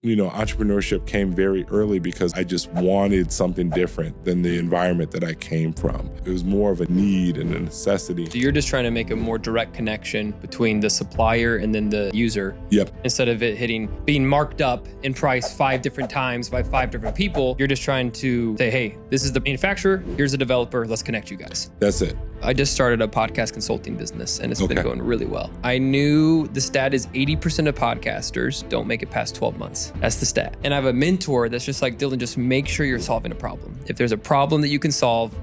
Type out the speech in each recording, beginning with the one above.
entrepreneurship came very early because I just wanted something different than the environment that I came from. It was more of a need and a necessity. So you're just trying to make a more direct connection between the supplier and then the user. Yep. Instead of it being marked up in price 5 different times by 5 different people, you're just trying to say, hey, this is the manufacturer, here's the developer, let's connect you guys. That's it. I just started a podcast consulting business and it's been going really well. I knew the stat is 80% of podcasters don't make it past 12 months. That's the stat. And I have a mentor that's just like, Dillon, just make sure you're solving a problem. If there's a problem that you can solve,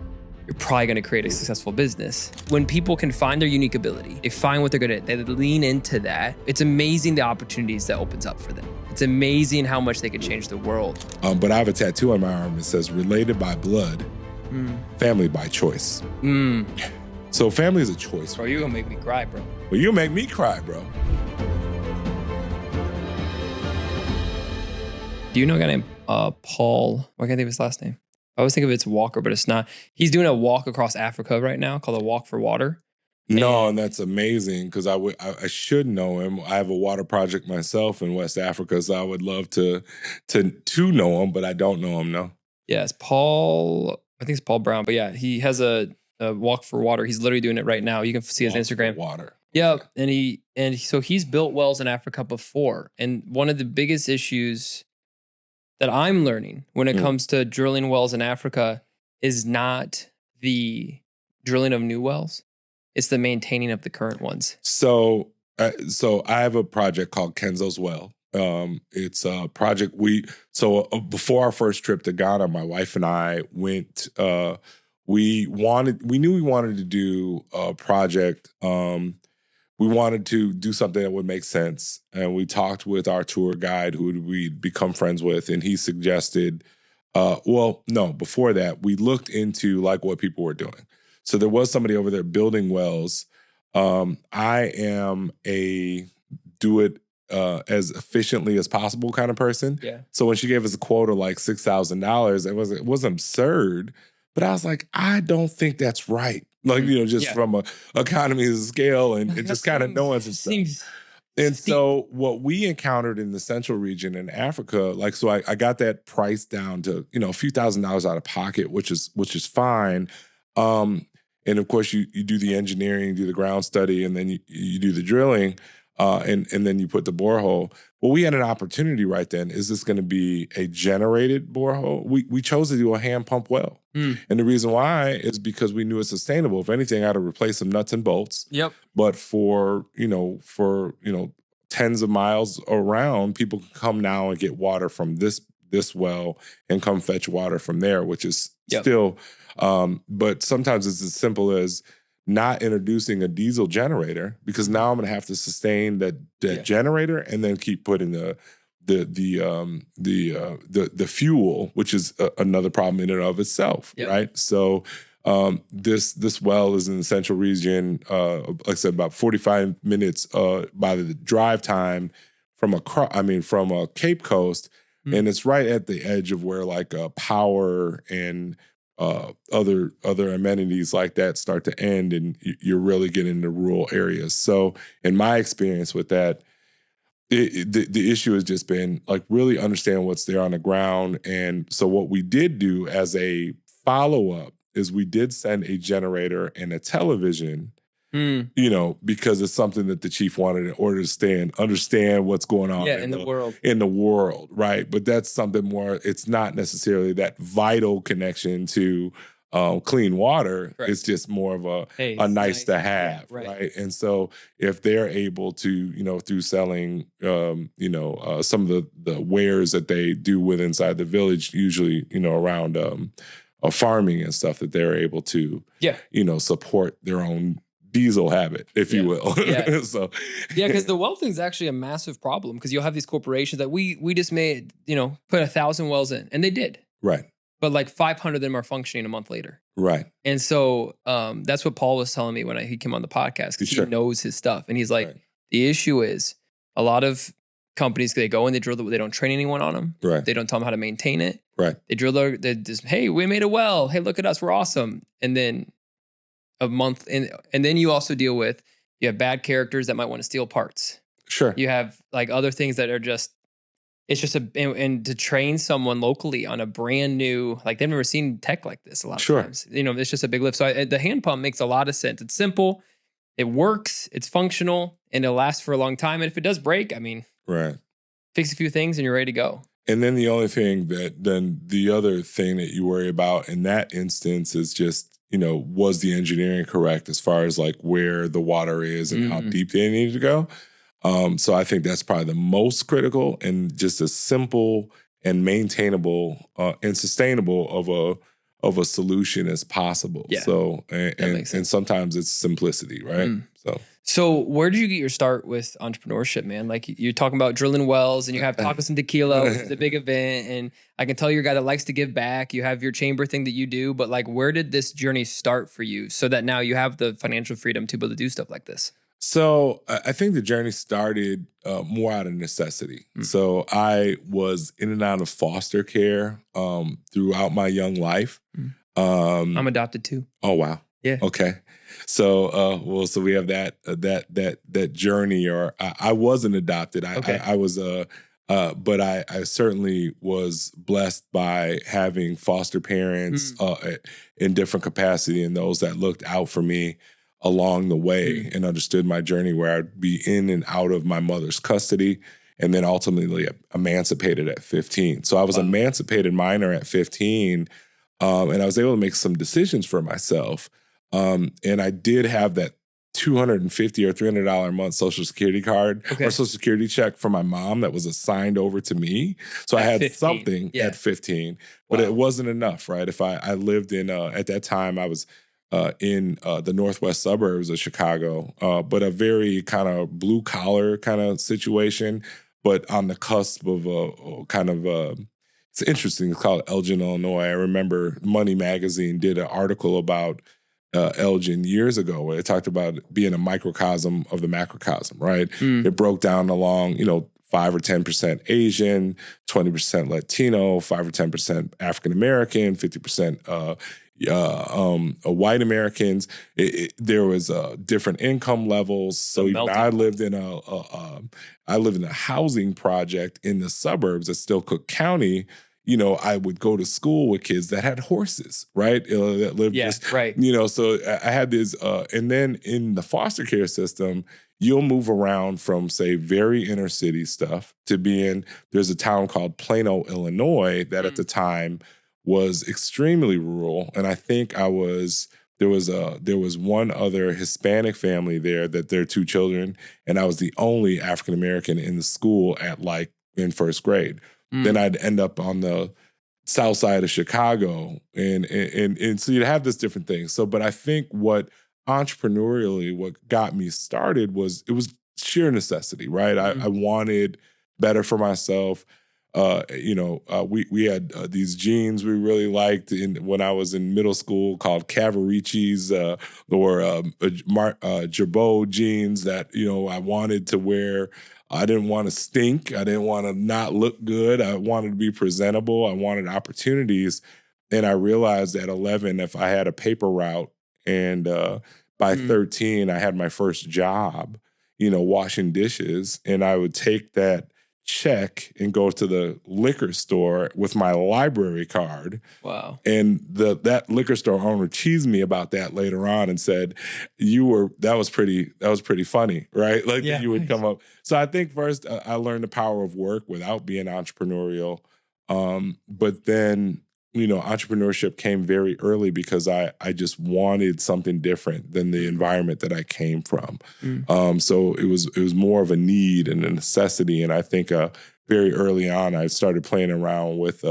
you're probably going to create a successful business. When people can find their unique ability, they find what they're good at, they lean into that, it's amazing the opportunities that opens up for them. It's amazing how much they could change the world. But I have a tattoo on my arm that says, related by blood, family by choice. So family is a choice. Bro, you're going to make me cry, bro. Well, you make me cry, bro. Do you know a guy named Paul? I can't think of his last name. I always think of it's Walker, but it's not. He's doing a walk across Africa right now called a Walk for Water. No, and that's amazing because I should know him. I have a water project myself in West Africa, so I would love to know him, but I don't know him, no. Yeah, it's Paul. I think it's Paul Brown, but yeah, he has a Walk for Water. He's literally doing it right now. You can see his Instagram. Water. Yeah, and so he's built wells in Africa before, and one of the biggest issues that I'm learning when it comes to drilling wells in Africa is not the drilling of new wells. It's the maintaining of the current ones. So I have a project called Kenzo's Well. It's a project before our first trip to Ghana, my wife and I went, we knew we wanted to do a project. We wanted to do something that would make sense. And we talked with our tour guide who we'd become friends with. And he suggested, before that, we looked into like what people were doing. So there was somebody over there building wells. I am a do it as efficiently as possible kind of person. Yeah. So when she gave us a quote of like $6,000, it was absurd. But I was like, I don't think that's right. Like, from a economies of scale and just kind of knowing some stuff. So what we encountered in the central region in Africa, I got that price down to, a few $1,000s out of pocket, which is fine. And of course you do the engineering, do the ground study, and then you do the drilling, and then you put the borehole. Well, we had an opportunity right then. Is this going to be a generated borehole? We chose to do a hand pump well. And the reason why is because we knew it's sustainable. If anything, I had to replace some nuts and bolts. Yep. But for tens of miles around, people can come now and get water from this well and come fetch water from there, which is still, but sometimes it's as simple as not introducing a diesel generator, because now I'm going to have to sustain that generator and then keep putting the fuel, which is another problem in and of itself, right? So this well is in the central region, like I said, about 45 minutes by the drive time from a Cape Coast, and it's right at the edge of where like power and other amenities like that start to end, and you're really getting into rural areas. So in my experience with that, the issue has just been like really understand what's there on the ground. And so what we did do as a follow-up is we did send a generator and a television, because it's something that the chief wanted in order to understand what's going on in the world, right? But that's something more, it's not necessarily that vital connection to clean water. Right. It's just more of a nice to have, right? And so if they're able to, through selling, some of the wares that they do with inside the village, usually, around farming and stuff, that they're able to, support their own diesel habit, if you will. So because the well thing is actually a massive problem, because you'll have these corporations that we just made, put 1,000 wells in, and they did. Right. But like 500 of them are functioning a month later. Right. And so that's what Paul was telling me when he came on the podcast, because he knows his stuff. And he's like, the issue is a lot of companies, they go and they drill, they don't train anyone on them. Right. They don't tell them how to maintain it. Right. They drill, they just, hey, we made a well. Hey, look at us. We're awesome. And then a month, and then you also deal with, you have bad characters that might want to steal parts. Sure. You have like other things that are just, it's just and to train someone locally on a brand new, like they've never seen tech like this a lot of times. It's just a big lift. So the hand pump makes a lot of sense. It's simple, it works, it's functional, and it'll last for a long time. And if it does break, right, fix a few things and you're ready to go. And then the other thing that you worry about in that instance is just, was the engineering correct as far as like where the water is and how deep they need to go? So I think that's probably the most critical, and just as simple and maintainable and sustainable of a solution as possible. Yeah, so and sometimes it's simplicity, right? So where did you get your start with entrepreneurship, man? Like you're talking about drilling wells, and you have Tacos and Tequila, which is a big event, and I can tell you're a guy that likes to give back. You have your chamber thing that you do, but like, where did this journey start for you so that now you have the financial freedom to be able to do stuff like this? So I think the journey started more out of necessity. So I was in and out of foster care throughout my young life. I'm adopted too. Oh, wow. Yeah. Okay. So so we have that journey. Or I wasn't adopted. I was but I certainly was blessed by having foster parents in different capacity, and those that looked out for me along the way and understood my journey, where I'd be in and out of my mother's custody, and then ultimately emancipated at 15. So I was emancipated minor at 15, and I was able to make some decisions for myself. And I did have that $250 or $300 a month Social Security card or Social Security check from my mom that was assigned over to me. So I had 15. Something at 15, but it wasn't enough, right? If I lived in, at that time, I was in the northwest suburbs of Chicago, but a very kind of blue collar kind of situation, but on the cusp of a kind of it's interesting. It's called Elgin, Illinois. I remember Money Magazine did an article about Elgin years ago, where it talked about being a microcosm of the macrocosm, right? It broke down along, 5 or 10% Asian, 20% Latino, 5 or 10% African American, 50% white Americans. There was different income levels. So I lived in a housing project in the suburbs of Still Cook County. I would go to school with kids that had horses, right? That lived right. So I had this, and then in the foster care system, you'll move around from, say, very inner city stuff to there's a town called Plano, Illinois, that at the time was extremely rural. And I think there was one other Hispanic family there, that their 2 children, and I was the only African American in the school in first grade. Then I'd end up on the south side of Chicago, and so you'd have this different thing. So, but I think what got me started was sheer necessity, right? I wanted better for myself. We had these jeans we really liked when I was in middle school called Cavaricci's or Girbaud jeans that I wanted to wear. I didn't want to stink. I didn't want to not look good. I wanted to be presentable. I wanted opportunities. And I realized at 11, if I had a paper route, and by 13, I had my first job, washing dishes, and I would take that check and go to the liquor store with my library card. Wow. And that liquor store owner teased me about that later on and said, that was pretty funny, right? Like you would come up. So I think first I learned the power of work without being entrepreneurial. But then, entrepreneurship came very early because I just wanted something different than the environment that I came from. So it was more of a need and a necessity. And I think very early on, I started playing around with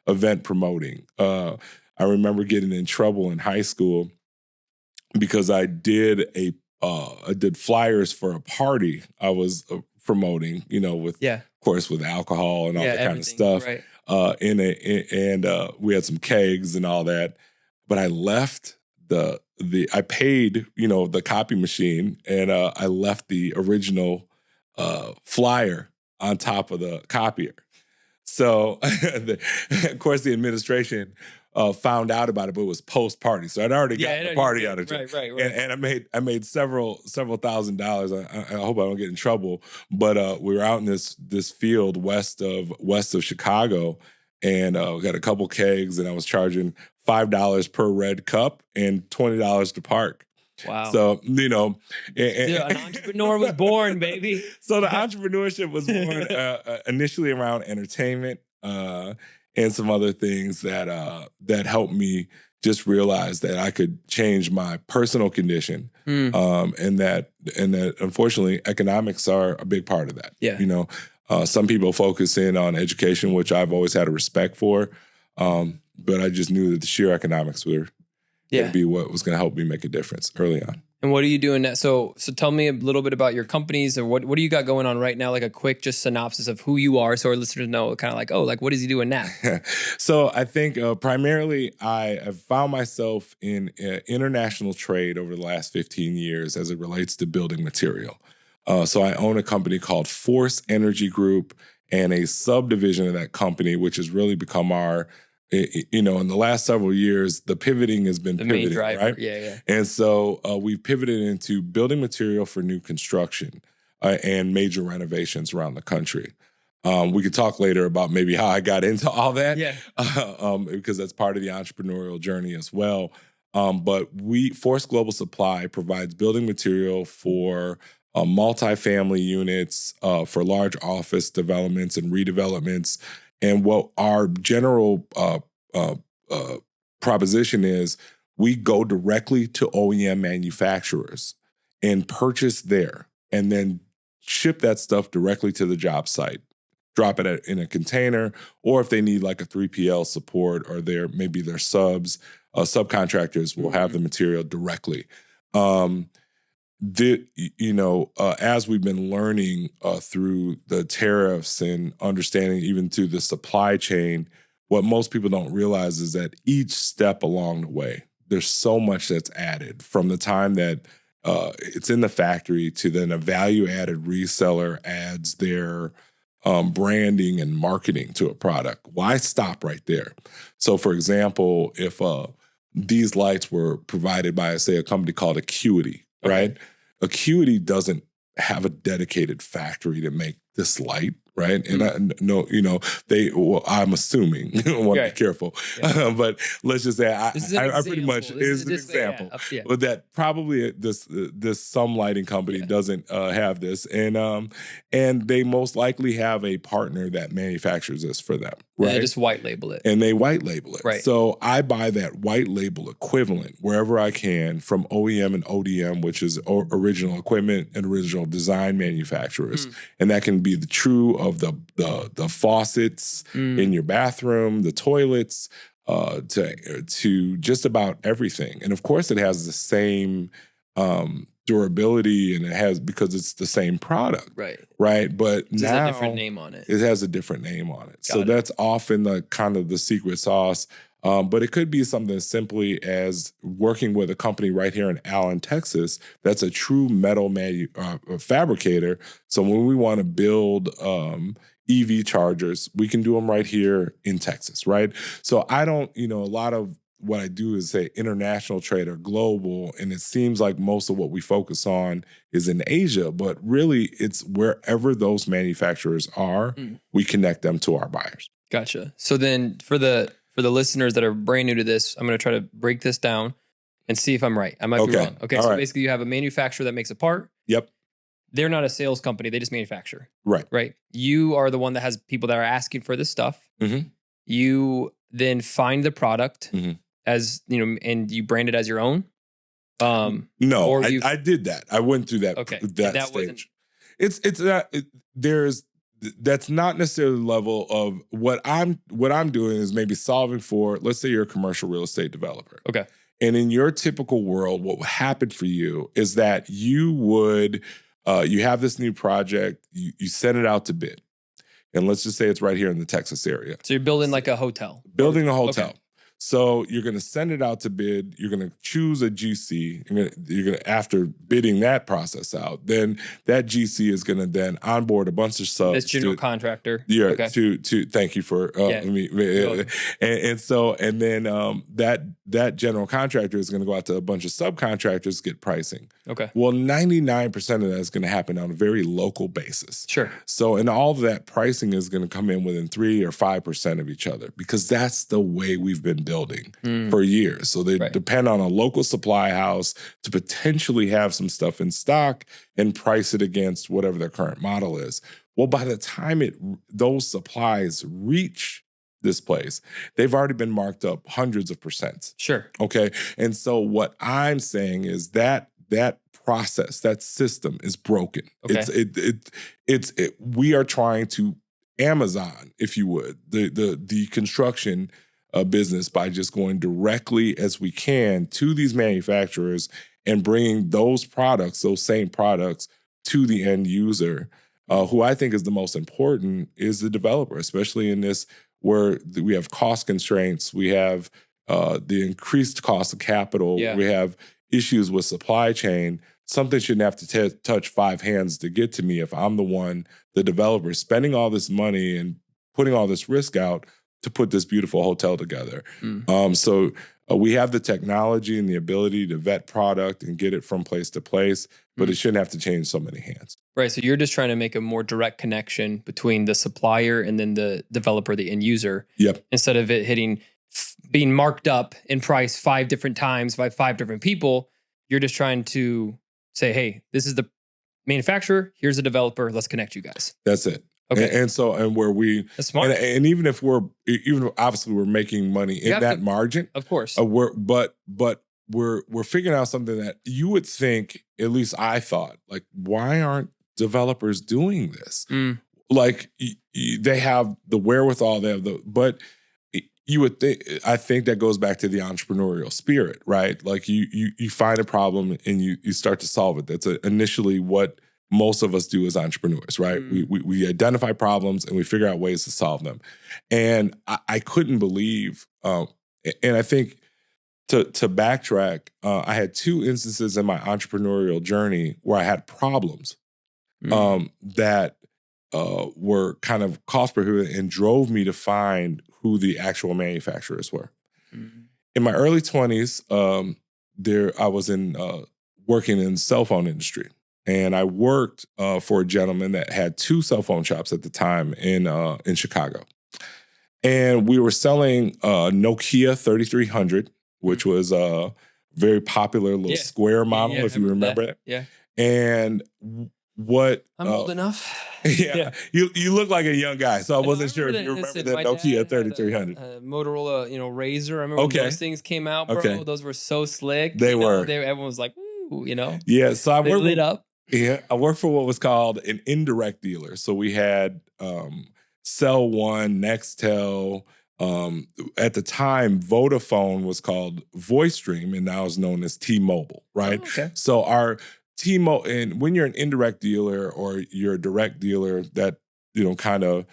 event promoting. I remember getting in trouble in high school because I did flyers for a party I was promoting, of course, with alcohol and all that kind of stuff. Right. We had some kegs and all that, but I left I paid, the copy machine, and I left the original flyer on top of the copier. So, of course, the administration found out about it, but it was post-party. So I'd already gotten the party out of it. Right. And I made several $1,000s. I hope I don't get in trouble. But we were out in this field west of Chicago, and we got a couple kegs, and I was charging $5 per red cup and $20 to park. Wow. So, an entrepreneur was born, baby. So the entrepreneurship was born initially around entertainment and some other things that helped me just realize that I could change my personal condition, and that unfortunately economics are a big part of that. Yeah. Some people focus in on education, which I've always had a respect for, but I just knew that the sheer economics were going to be what was going to help me make a difference early on. And what are you doing now? So tell me a little bit about your companies, or what do you got going on right now? Like a quick just synopsis of who you are, so our listeners know kind of like, oh, like what is he doing now? So I think primarily I have found myself in international trade over the last 15 years as it relates to building material. So I own a company called Force Energy Group, and a subdivision of that company, which has really become our, in the last several years, the pivoting has been pivoting, main driver, right? Yeah. And so we've pivoted into building material for new construction and major renovations around the country. We could talk later about maybe how I got into all that, because that's part of the entrepreneurial journey as well. But Force Global Supply provides building material for multifamily units, for large office developments and redevelopments. And what our general proposition is, we go directly to OEM manufacturers and purchase there, and then ship that stuff directly to the job site, drop it in a container, or if they need like a 3PL support, or maybe their subcontractors will have the material directly. As we've been learning through the tariffs and understanding even through the supply chain, what most people don't realize is that each step along the way, there's so much that's added from the time that it's in the factory to then a value-added reseller adds their branding and marketing to a product. Why stop right there? So, for example, if these lights were provided by, say, a company called Acuity, right? Acuity doesn't have a dedicated factory to make this light, right? And I'm assuming, I want to be careful, but let's just say I pretty much is an example. But that probably this some lighting company doesn't have this, and they most likely have a partner that manufactures this for them, right? And they just white label it. And they white label it. Right. So I buy that white label equivalent wherever I can from OEM and ODM, which is original equipment and original design manufacturers, and that can be the true of the faucets in your bathroom, the toilets, to just about everything. And of course, it has the same durability, and it has, because it's the same product, right? But it has a different name on it. It has a different name on it. So that's often the kind of the secret sauce. But it could be something as simply as working with a company right here in Allen, Texas, that's a true metal fabricator. So when we want to build EV chargers, we can do them right here in Texas, right? So I don't, a lot of what I do is say international trade or global, and it seems like most of what we focus on is in Asia, but really it's wherever those manufacturers are, we connect them to our buyers. Gotcha. So then for the listeners that are brand new to this, I'm going to try to break this down and see if I'm right. I might be wrong. Okay, so basically you have a manufacturer that makes a part. Yep. They're not a sales company. They just manufacture. Right. Right. You are the one that has people that are asking for this stuff. Mm-hmm. You then find the product as, and you brand it as your own. No, or I did that. I went through that, that stage. That's not necessarily the level of what I'm doing is maybe solving for, let's say you're a commercial real estate developer. Okay. And in your typical world, what would happen for you is that you would, you have this new project, you send it out to bid. And let's just say it's right here in the Texas area. So you're building like a hotel. Building a hotel. Okay. So you're going to send it out to bid. You're going to choose a GC. You're going to, after bidding that process out, then that GC is going to then onboard a bunch of subs. This general contractor. Yeah. Okay. To thank you for and then that general contractor is going to go out to a bunch of subcontractors, get pricing. Okay. Well, 99% of that is going to happen on a very local basis. Sure. So, and all of that pricing is going to come in within 3 or 5% of each other, because that's the way we've been building for years. So they depend on a local supply house to potentially have some stuff in stock and price it against whatever their current model is. Well, by the time those supplies reach this place, they've already been marked up hundreds of percents. Sure. Okay. And so what I'm saying is that process, that system is broken. Okay. We are trying to Amazon, if you would, the construction business by just going directly as we can to these manufacturers and bringing those same products to the end user, who I think is the most important is the developer, especially in this where we have cost constraints, we have the increased cost of capital, we have issues with supply chain. Something shouldn't have to touch 5 hands to get to me if I'm the developer, spending all this money and putting all this risk out to put this beautiful hotel together. So we have the technology and the ability to vet product and get it from place to place, but it shouldn't have to change so many hands. Right. So you're just trying to make a more direct connection between the supplier and then the developer, the end user. Yep. Instead of it being marked up in price 5 different times by 5 different people, you're just trying to say, hey, this is the manufacturer, here's the developer, let's connect you guys. That's it. Okay. And where we, that's smart. And even obviously we're making money in that margin, of course. But we're figuring out something that you would think, at least I thought, like, why aren't developers doing this? Like they have the wherewithal, but you would think, I think that goes back to the entrepreneurial spirit, right? Like you find a problem and you start to solve it. That's initially what most of us do as entrepreneurs, right? We identify problems and we figure out ways to solve them. And I couldn't believe, and I think to backtrack, I had 2 instances in my entrepreneurial journey where I had problems that were kind of cost prohibitive and drove me to find who the actual manufacturers were. In my early 20s, I was working in the cell phone industry. And I worked for a gentleman that had 2 cell phone shops at the time in Chicago. And we were selling Nokia 3300, which was a very popular little square model, if you remember it. Yeah. And I'm old enough. Yeah. You look like a young guy, so I wasn't sure if you remember the Nokia 3300. Motorola, Razr. I remember when those things came out, bro. Okay. Those were so slick. They were. Everyone was like, ooh, Yeah, so I worked lit up. Yeah, I worked for what was called an indirect dealer. So we had Cell One, Nextel. At the time, Vodafone was called VoiceStream, and now is known as T-Mobile, right? Oh, okay. So our T-Mobile, and when you're an indirect dealer or you're a direct dealer that kind of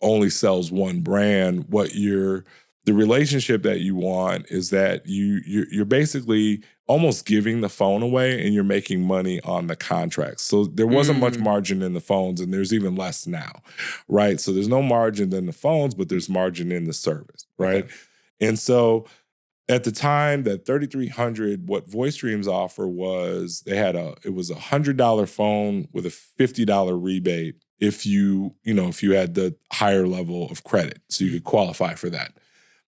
only sells one brand, the relationship that you want is that you're basically almost giving the phone away and you're making money on the contracts. So there wasn't much margin in the phones, and there's even less now, right? So there's no margin in the phones, but there's margin in the service, right? Okay. And so at the time, that 3300, what VoiceStream's offer was, it was $100 phone with a $50 rebate if you had the higher level of credit, so you could qualify for that.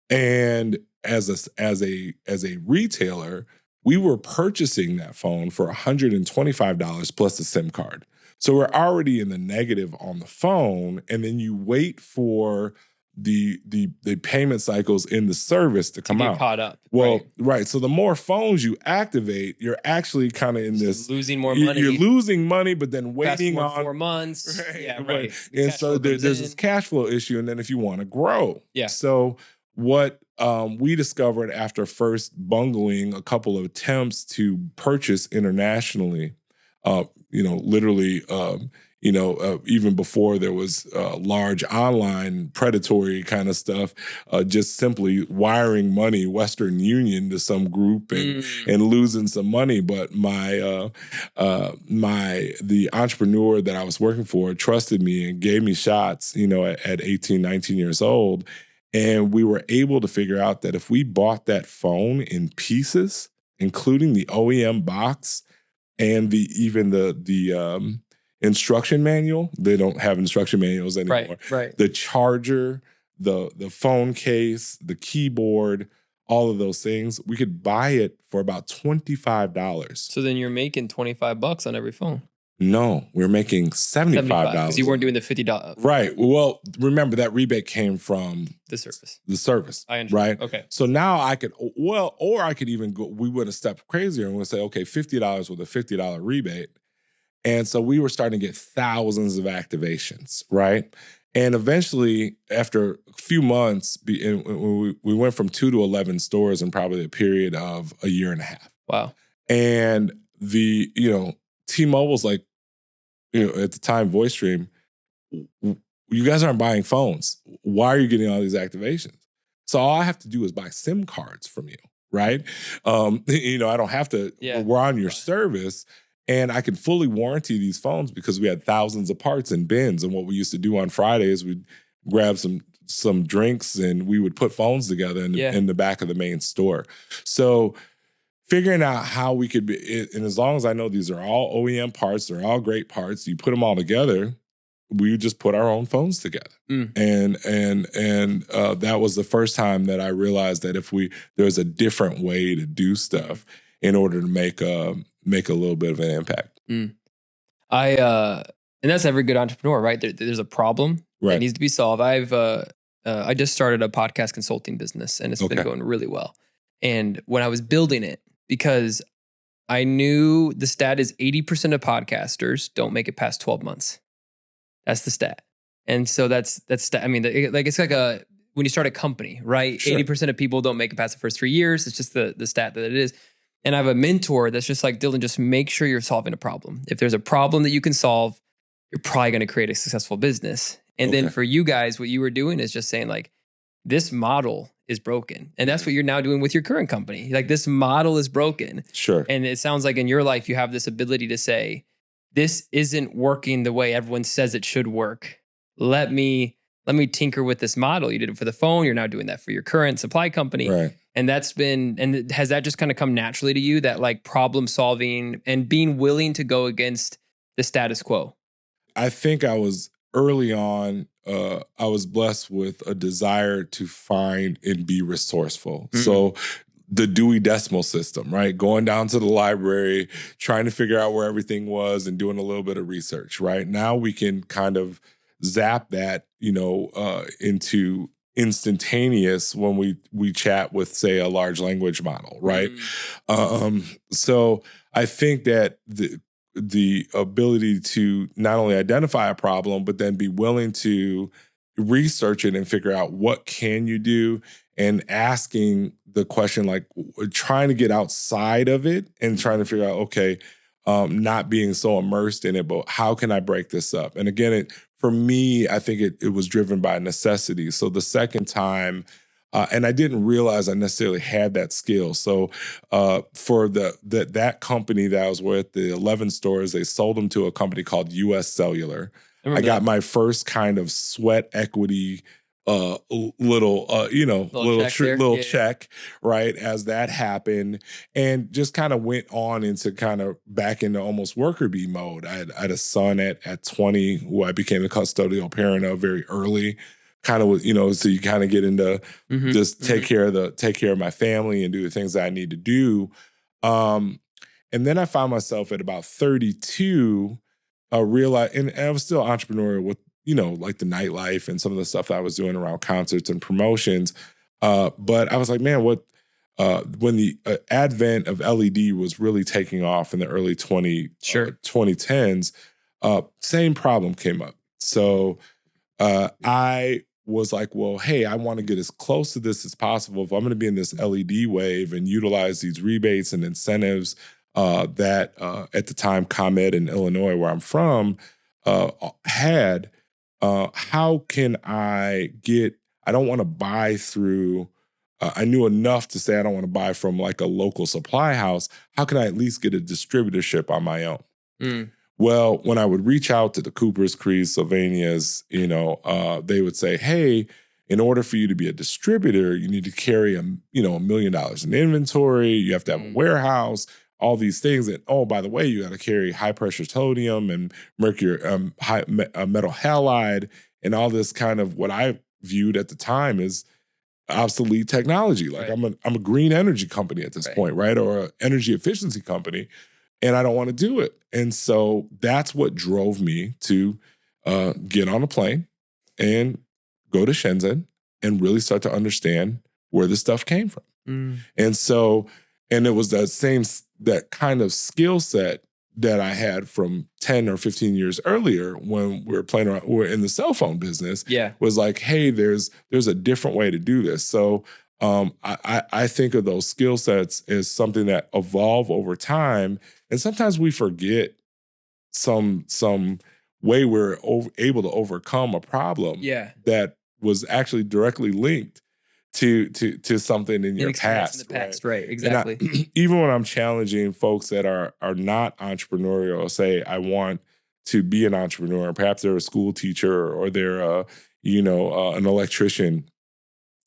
And as a retailer, we were purchasing that phone for $125 plus a SIM card. So we're already in the negative on the phone, and then you wait for the payment cycles in the service to come out. Caught up. Well, right. So the more phones you activate, you're actually kind of in this losing more money. You're losing money, but then waiting on 4 months. Right, yeah, right. And so there's this cash flow issue, and then if you want to grow, So what we discovered after first bungling a couple of attempts to purchase internationally, literally even before there was large online predatory kind of stuff, just simply wiring money, Western Union, to some group and losing some money. But the entrepreneur that I was working for trusted me and gave me shots, at 18, 19 years old. And we were able to figure out that if we bought that phone in pieces, including the OEM box and the instruction manual. They don't have instruction manuals anymore. Right. The charger, the phone case, the keyboard, all of those things, we could buy it for about $25. So then you're making $25 on every phone. No, we're making $75. Because you weren't doing the $50. Right. Well, remember that rebate came from the service. The service. I understand. Right. Okay. So now I could, or I could even go, we would have stepped crazier and would say, okay, $50 with a $50 rebate. And so we were starting to get thousands of activations, right? And eventually, after a few months, we went from 2 to 11 stores in probably a period of a year and a half. Wow. And T-Mobile's like, at the time, VoiceStream, you guys aren't buying phones. Why are you getting all these activations? So all I have to do is buy SIM cards from you, right? I don't have to, we're on your service. And I can fully warranty these phones because we had thousands of parts in bins. And what we used to do on Fridays, we'd grab some drinks and we would put phones together in the back of the main store. So figuring out how we could be, and as long as I know these are all OEM parts, they're all great parts, you put them all together, we just put our own phones together. And that was the first time that I realized that there's a different way to do stuff in order to make a little bit of an impact. And that's every good entrepreneur, right? There's a problem that needs to be solved. I just started a podcast consulting business and it's been going really well. And when I was building it, because I knew the stat is 80% of podcasters don't make it past 12 months. That's the stat. And so that's stat. I mean, it's like when you start a company, right? Sure. 80% of people don't make it past the first 3 years. It's just the stat that it is. And I have a mentor that's just like, Dillon, just make sure you're solving a problem. If there's a problem that you can solve, you're probably going to create a successful business. And then for you guys, what you were doing is just saying like, this model is broken. And that's what you're now doing with your current company. Like this model is broken. Sure. And it sounds like in your life, you have this ability to say, this isn't working the way everyone says it should work. Let me tinker with this model. You did it for the phone. You're now doing that for your current supply company. Right. And has that just kind of come naturally to you, that like problem solving and being willing to go against the status quo? I think I was early on, I was blessed with a desire to find and be resourceful. So the Dewey Decimal System, right? Going down to the library, trying to figure out where everything was and doing a little bit of research, right? Now we can kind of zap that, into instantaneous when we chat with, say, a large language model, right? So I think that the ability to not only identify a problem, but then be willing to research it and figure out what can you do, and asking the question, like trying to get outside of it and trying to figure out, okay, not being so immersed in it, but how can I break this up? And again, for me, I think it was driven by necessity. So the second time, and I didn't realize I necessarily had that skill. So for that company that I was with, the 11 stores, they sold them to a company called US Cellular. I got my first kind of sweat equity little check, right, as that happened, and just kind of went on into kind of back into almost worker bee mode. I had a son at 20 who I became a custodial parent of very early. Kind of, so you kind of get into just take care of my family and do the things that I need to do. And then I found myself at about 32, realize, and I was still entrepreneurial with, like the nightlife and some of the stuff that I was doing around concerts and promotions. But I was like, man, when the advent of LED was really taking off in the early 2010s, same problem came up. So I was like, well, hey, I want to get as close to this as possible. If I'm going to be in this LED wave and utilize these rebates and incentives that at the time ComEd in Illinois, where I'm from, had, how can I don't want to buy through, I knew enough to say I don't want to buy from like a local supply house. How can I at least get a distributorship on my own? Mm. Well, when I would reach out to the Coopers, Crees, Sylvanias, they would say, hey, in order for you to be a distributor, you need to carry $1 million in inventory. You have to have a warehouse, all these things. And oh, by the way, you got to carry high pressure sodium and mercury, metal halide, and all this kind of what I viewed at the time as obsolete technology. Like I'm a green energy company at this point, right? Or an energy efficiency company, and I don't want to do it. And so that's what drove me to get on a plane and go to Shenzhen and really start to understand where this stuff came from. And so, and it was that kind of skill set that I had from 10 or 15 years earlier when we were playing around, we were in the cell phone business, was like, hey, there's a different way to do this. So I think of those skill sets as something that evolve over time. And sometimes we forget some way we're able to overcome a problem that was actually directly linked to something in your past. In the past, right? Exactly. Even when I'm challenging folks that are not entrepreneurial, say I want to be an entrepreneur, perhaps they're a school teacher or they're an electrician,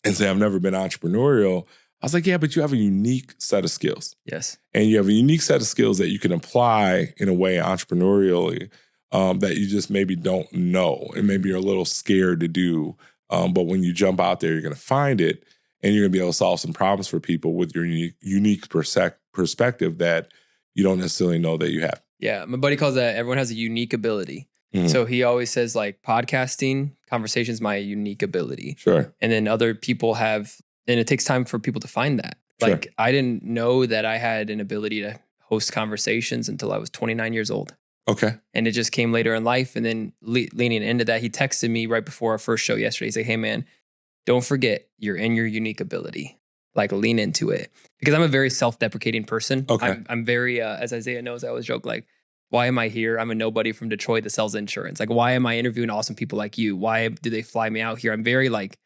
and say I've never been entrepreneurial. I was like, yeah, but you have a unique set of skills. Yes. And you have a unique set of skills that you can apply in a way entrepreneurially that you just maybe don't know and maybe you're a little scared to do. But when you jump out there, you're going to find it and you're going to be able to solve some problems for people with your unique perspective that you don't necessarily know that you have. Yeah. My buddy calls that everyone has a unique ability. So he always says like podcasting, conversations, my unique ability. Sure. And then other people have, and it takes time for people to find that. Like I didn't know that I had an ability to host conversations until I was 29 years old. Okay. And it just came later in life. And then leaning into that, he texted me right before our first show yesterday. He said, hey man, don't forget you're in your unique ability. Like lean into it. Because I'm a very self-deprecating person. Okay. I'm very, as Isaiah knows, I always joke like, why am I here? I'm a nobody from Detroit that sells insurance. Like, why am I interviewing awesome people like you? Why do they fly me out here? I'm very like,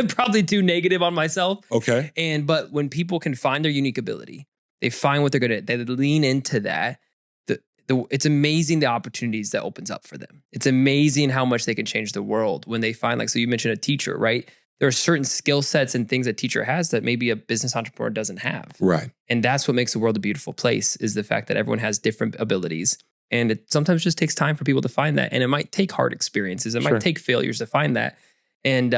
probably too negative on myself. Okay. But when people can find their unique ability, they find what they're good at, they lean into that. It's amazing the opportunities that opens up for them. It's amazing how much they can change the world when they find, like, so you mentioned a teacher, right? There are certain skill sets and things a teacher has that maybe a business entrepreneur doesn't have. Right. And that's what makes the world a beautiful place, is the fact that everyone has different abilities. And it sometimes just takes time for people to find that. And it might take hard experiences. It might take failures to find that. And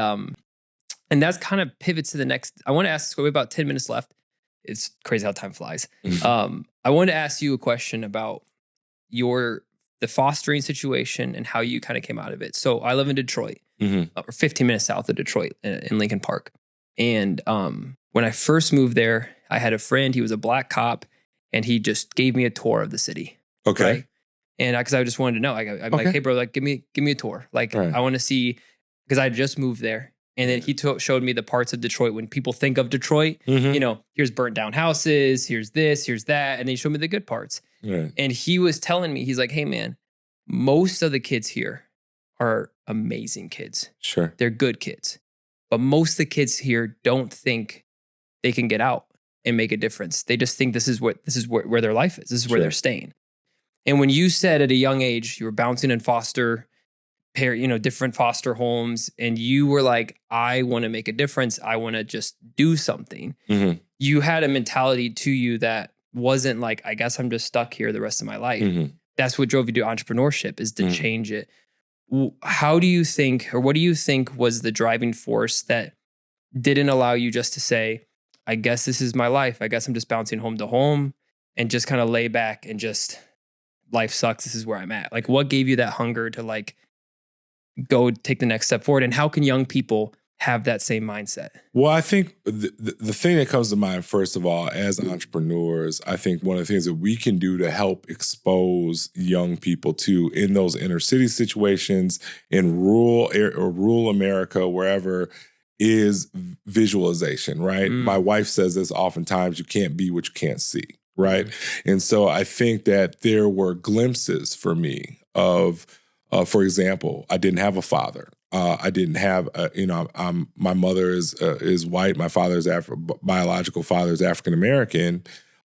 that's kind of pivots to the next. I want to ask, we have about 10 minutes left. It's crazy how time flies. I want to ask you a question about the fostering situation and how you kind of came out of it. So I live in Detroit, or 15 minutes south of Detroit in Lincoln Park. And when I first moved there, I had a friend, he was a black cop, and he just gave me a tour of the city. Okay. Right? And because I just wanted to know, I'm like, hey bro, like give me a tour. Like I want to see, because I just moved there. And then he showed me the parts of Detroit when people think of Detroit, here's burnt down houses, here's this, here's that. And then he showed me the good parts. Right. And he was telling me, he's like, hey man, most of the kids here are amazing kids. Sure. They're good kids. But most of the kids here don't think they can get out and make a difference. They just think this is where their life is. This is where they're staying. And when you said at a young age, you were bouncing in different foster homes, and you were like, I want to make a difference. I want to just do something. You had a mentality to you that wasn't like, I guess I'm just stuck here the rest of my life. That's what drove you to entrepreneurship, is to change it. How do you think, or what do you think was the driving force that didn't allow you just to say, I guess this is my life. I guess I'm just bouncing home to home and just kind of lay back and just, life sucks. This is where I'm at. Like, what gave you that hunger to like go take the next step forward? And how can young people have that same mindset? Well, I think the thing that comes to mind, first of all, as entrepreneurs, I think one of the things that we can do to help expose young people to, in those inner city situations, in rural America, wherever, is visualization, right? My wife says this oftentimes: you can't be what you can't see, right? And so I think that there were glimpses for me of For example, I didn't have a father. I didn't have, my mother is white. My father's biological father is African American.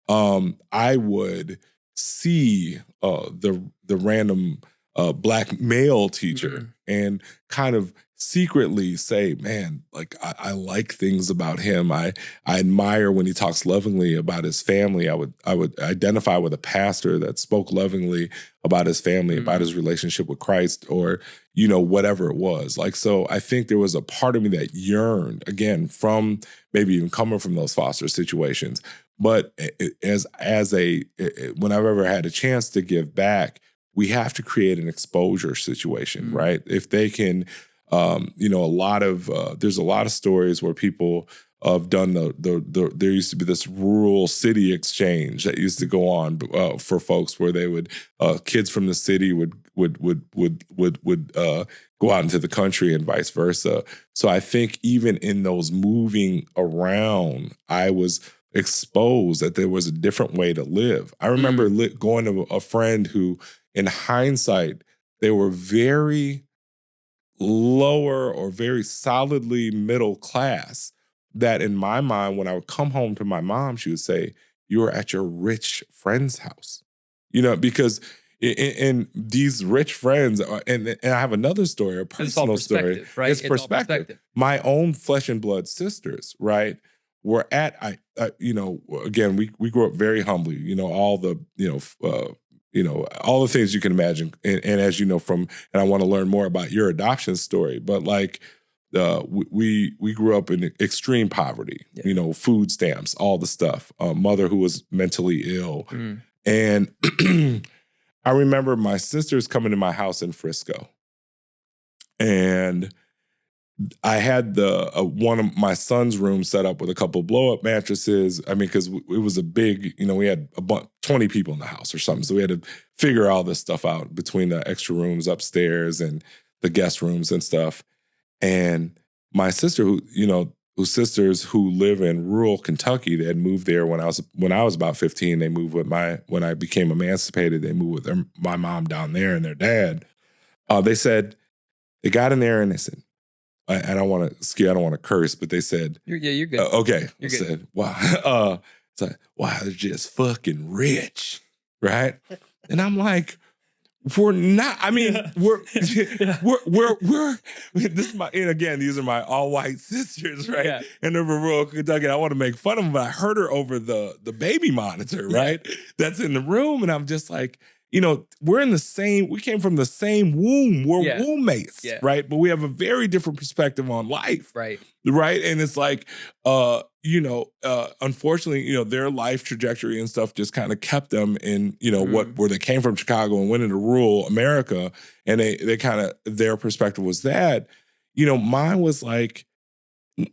I would see the random black male teacher and kind of secretly say, man, like I like things about him. I admire when he talks lovingly about his family. I would identify with a pastor that spoke lovingly about his family, about his relationship with Christ, or, whatever it was. Like, so I think there was a part of me that yearned, again, from maybe even coming from those foster situations. But when I've ever had a chance to give back, we have to create an exposure situation, right? If they can, there's a lot of stories where people have done there used to be this rural city exchange that used to go on for folks where they would, kids from the city would go out into the country and vice versa. So I think even in those moving around, I was exposed that there was a different way to live. I remember going to a friend who, in hindsight, they were very lower or very solidly middle class, that in my mind, when I would come home to my mom, she would say, "You were at your rich friend's house." Because in these rich friends, and I have another story, a personal story. Right? It's perspective. My own flesh and blood sisters, right, were at, again, we grew up very humbly, all the, all the things you can imagine. And as you know and I want to learn more about your adoption story, but like, we grew up in extreme poverty, food stamps, all the stuff, mother who was mentally ill. And I remember my sisters coming to my house in Frisco, and I had one of my son's rooms set up with a couple of blow-up mattresses. I mean, because it was a big, we had 20 people in the house or something. So we had to figure all this stuff out between the extra rooms upstairs and the guest rooms and stuff. And my sister, whose sisters who live in rural Kentucky, they had moved there when I was about 15. They moved when I became emancipated, they moved with my mom down there and their dad. They said, they got in there and they said, I don't want to curse, but they said, you're good. Okay. You're good. Said, wow. It's like, wow, they're just fucking rich. Right. And I'm like, we're not, I mean, we're this is and again, these are my all white sisters, right? Yeah. And they're from rural Kentucky. I want to make fun of them, but I heard her over the baby monitor, right? Yeah. That's in the room. And I'm just like, we came from the same womb. We're womb mates, right? But we have a very different perspective on life. Right. Right. And it's like, unfortunately, their life trajectory and stuff just kind of kept them in, where they came from, Chicago, and went into rural America. And they kind of, their perspective was that, mine was like,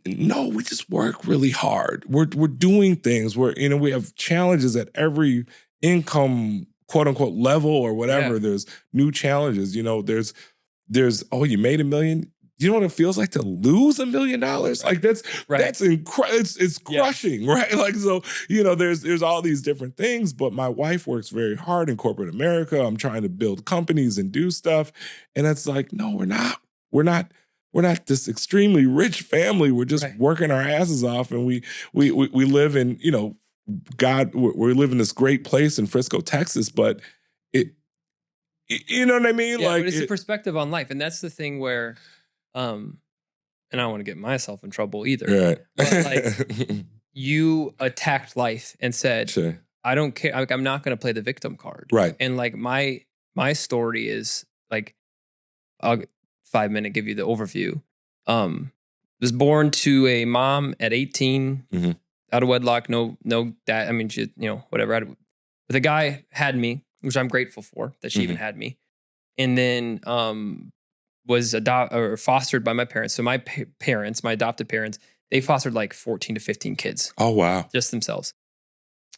no, we just work really hard. We're doing things where, we have challenges at every income, quote unquote, level or whatever. Yeah. There's new challenges, there's, oh, you made $1 million. You know what it feels like to lose $1 million? Right. Like that's incredible. It's crushing, right? Like, so, there's all these different things, but my wife works very hard in corporate America. I'm trying to build companies and do stuff. And it's like, no, we're not. We're not this extremely rich family. We're just working our asses off. And we live in, we live in this great place in Frisco, Texas, but you know what I mean? Yeah, like, but it's a perspective on life. And that's the thing where, and I don't want to get myself in trouble either. Right. But like, you attacked life and said, sure, I don't care. Like, I'm not going to play the victim card. Right. And like my story is like, I'll 5 minute give you the overview. Was born to a mom at 18, out of wedlock, no dad. I mean, she, whatever. But the guy had me, which I'm grateful for that she even had me. And then was fostered by my parents. So my parents, my adopted parents, they fostered like 14 to 15 kids. Oh, wow. Just themselves.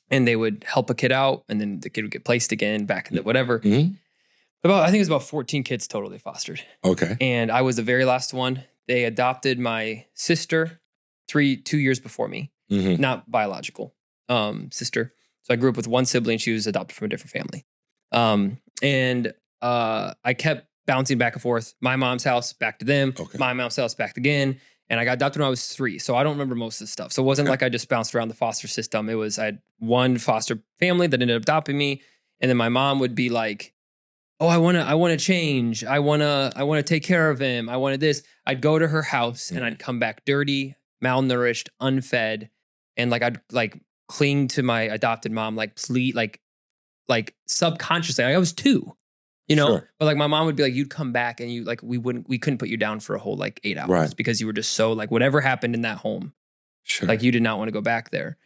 And they would help a kid out, and then the kid would get placed again back in the whatever. I think it was about 14 kids total they fostered. Okay. And I was the very last one. They adopted my sister 2 years before me. Not biological sister. So I grew up with one sibling. She was adopted from a different family. I kept bouncing back and forth. My mom's house, back to them. Okay. My mom's house, back again. And I got adopted when I was 3. So I don't remember most of the stuff. So it wasn't like I just bounced around the foster system. It was, I had one foster family that ended up adopting me. And then my mom would be like, oh, I want to change. I want to take care of him. I wanted this. I'd go to her house and I'd come back dirty, malnourished, unfed. And like, I'd like cling to my adopted mom, like plead, like subconsciously. Like I was 2, you know, but like my mom would be like, you'd come back and you like, we couldn't put you down for a whole like 8 hours because you were just so like whatever happened in that home. Like you did not want to go back there.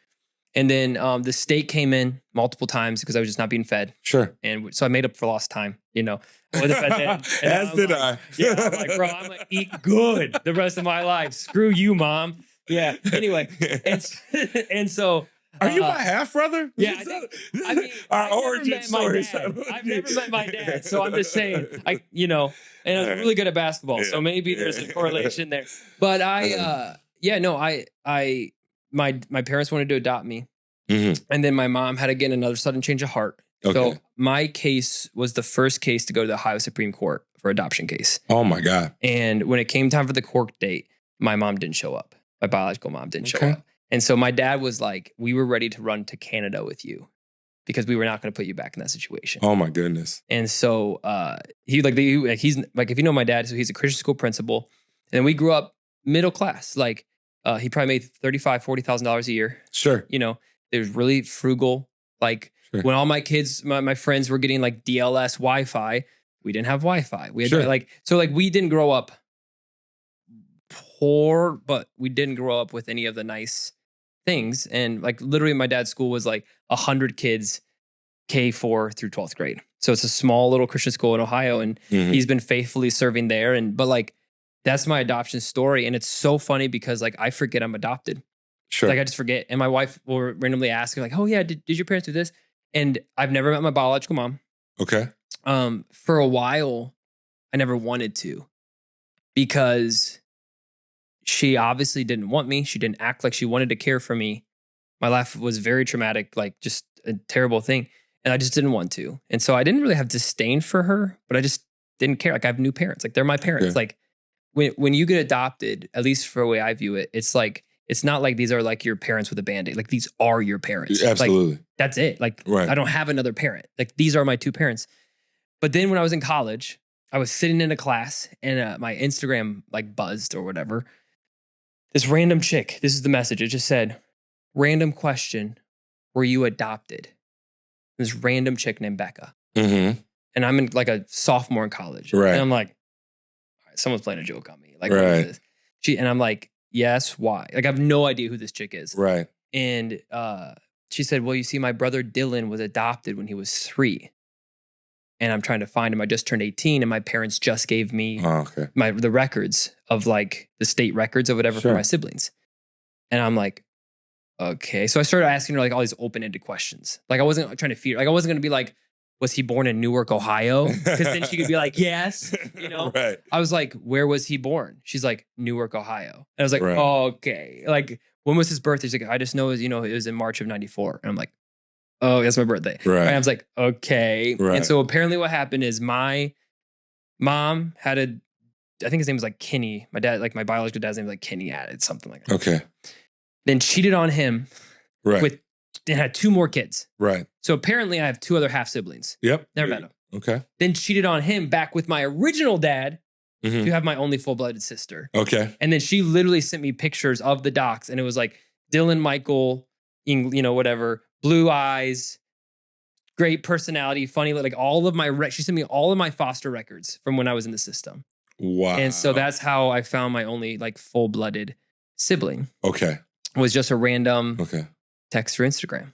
And then the state came in multiple times because I was just not being fed. And so I made up for lost time, you know. I wasn't fed then. As did I. Yeah, I'm like, bro, I'm going to eat good the rest of my life. Screw you, mom. Yeah. Anyway. And so. Are you my half brother? Yeah. I mean, our origin story. I've never met my dad. So I'm just saying, you know, and I was really good at basketball. So maybe there's a correlation there. But my parents wanted to adopt me. And then my mom had, again, another sudden change of heart. So my case was the first case to go to the Ohio Supreme Court for adoption case. Oh my God. And when it came time for the court date, my mom didn't show up. My biological mom didn't show up. And so my dad was like, we were ready to run to Canada with you because we were not going to put you back in that situation. Oh my goodness. And so he's like, if you know my dad, so he's a Christian school principal. And we grew up middle class. Like he probably made $35,000, $40,000 a year. You know, it was really frugal. Like when all my kids, my friends were getting like DLS Wi-Fi, we didn't have Wi-Fi. We had we didn't grow up poor, but we didn't grow up with any of the nice things. And like literally my dad's school was like 100 kids, K4 through 12th grade. So it's a small little Christian school in Ohio. And he's been faithfully serving there. But like, that's my adoption story. And it's so funny because like, I forget I'm adopted. Like I just forget. And my wife will randomly ask me like, oh yeah, did your parents do this? And I've never met my biological mom. For a while, I never wanted to because she obviously didn't want me. She didn't act like she wanted to care for me. My life was very traumatic, like just a terrible thing. And I just didn't want to. And so I didn't really have disdain for her, but I just didn't care. Like I have new parents. Like they're my parents. Like when you get adopted, at least for the way I view it, it's like, it's not like these are like your parents with a Band-Aid. Like these are your parents. Absolutely. Like, that's it. Like I don't have another parent. Like these are my 2 parents. But then when I was in college, I was sitting in a class and my Instagram like buzzed or whatever. This random chick, this is the message. It just said, random question, were you adopted? This random chick named Becca. And I'm in like a sophomore in college. And I'm like, all right, someone's playing a joke on me. Like, what is this? And I'm like, yes, why? Like, I have no idea who this chick is. And she said, well, you see, my brother Dillon was adopted when he was 3. And I'm trying to find him. I just turned 18 and my parents just gave me the records of like the state records or whatever for my siblings. And I'm like, okay. So I started asking her like all these open-ended questions. Like I wasn't trying to feed her. Like I wasn't going to be like, was he born in Newark, Ohio? Because then she could be like, yes, you know? I was like, where was he born? She's like, Newark, Ohio. And I was like, oh, okay. Like, when was his birthday? She's like, I just know, it was in March of 94. And I'm like, oh, that's my birthday. And I was like, okay. And so apparently what happened is my mom had I think his name was like Kenny. My dad, like my biological dad's name was like Kenny added, something like that. Then cheated on him with, and had 2 more kids. So apparently I have 2 other half siblings. Never met him. Then cheated on him back with my original dad to have my only full-blooded sister. And then she literally sent me pictures of the docs and it was like Dillon, Michael, you know, whatever, blue eyes, great personality, funny, like all of my, she sent me all of my foster records from when I was in the system. And so that's how I found my only like full-blooded sibling. Was just a random text or Instagram.